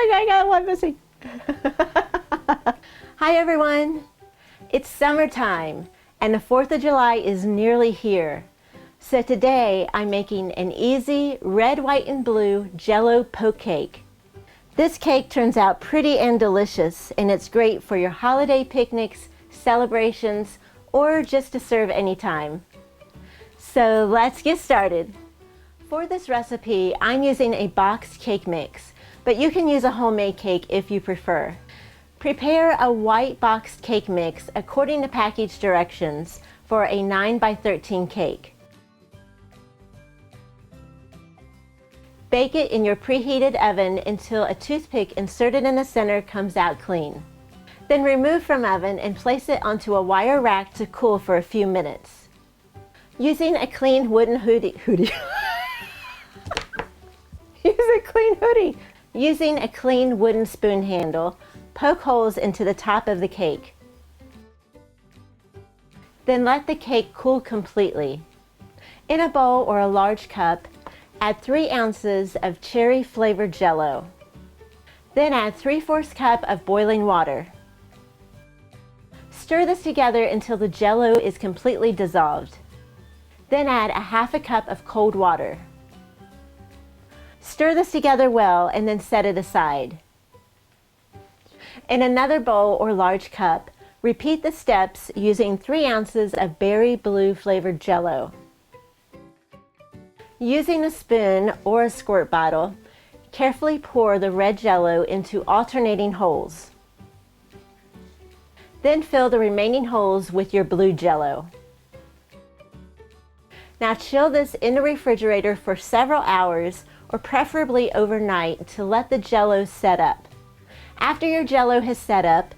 like I got one missing. Hi everyone. It's summertime and the 4th of July is nearly here. So today I'm making an easy red, white, and blue Jello poke cake. This cake turns out pretty and delicious, and it's great for your holiday picnics, celebrations, or just to serve anytime. So let's get started. For this recipe, I'm using a boxed cake mix, but you can use a homemade cake if you prefer. Prepare a white boxed cake mix according to package directions for a 9 by 13 cake. Bake it in your preheated oven until a toothpick inserted in the center comes out clean. Then remove from oven and place it onto a wire rack to cool for a few minutes. Using a clean wooden hoodie. Using a clean wooden spoon handle, poke holes into the top of the cake. Then let the cake cool completely. In a bowl or a large cup, add 3 ounces of cherry flavored Jello. Then add 3/4 cup of boiling water. Stir this together until the Jello is completely dissolved. Then add a 1/2 cup of cold water. Stir this together well and then set it aside. In another bowl or large cup, repeat the steps using 3 ounces of berry blue flavored Jello. Using a spoon or a squirt bottle, carefully pour the red Jello into alternating holes. Then fill the remaining holes with your blue Jello. Now chill this in the refrigerator for several hours, or preferably overnight, to let the Jello set up. After your Jello has set up,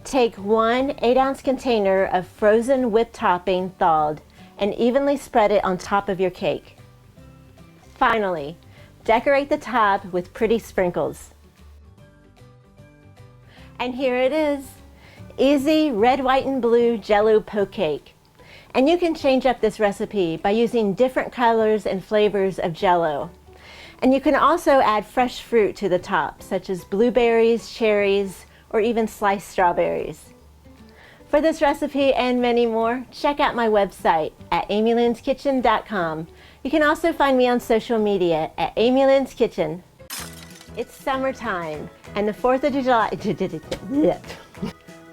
take one 8-ounce container of frozen whipped topping, thawed, and evenly spread it on top of your cake. Finally, decorate the top with pretty sprinkles. And here it is, easy red, white, and blue Jello poke cake. And you can change up this recipe by using different colors and flavors of Jello. And you can also add fresh fruit to the top, such as blueberries, cherries, or even sliced strawberries. For this recipe and many more, check out my website at amylynnskitchen.com. You can also find me on social media at Amy Lynn's Kitchen. It's summertime and the 4th of July.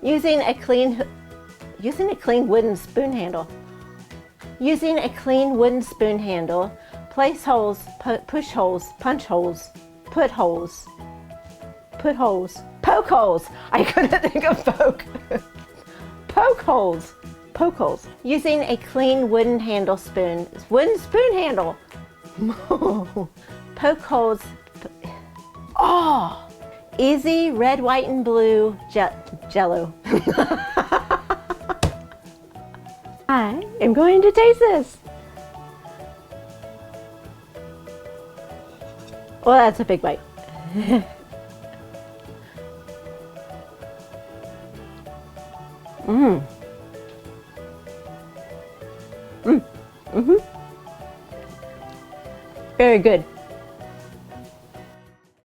Using a clean wooden spoon handle. Using a clean wooden spoon handle, place holes, push holes, punch holes, put holes, poke holes. I couldn't think of poke. Poke holes. Poke holes. Using a clean wooden spoon handle. Poke holes. Oh, easy red, white, and blue Jello. I am going to taste this. Well, that's a big bite. Very good.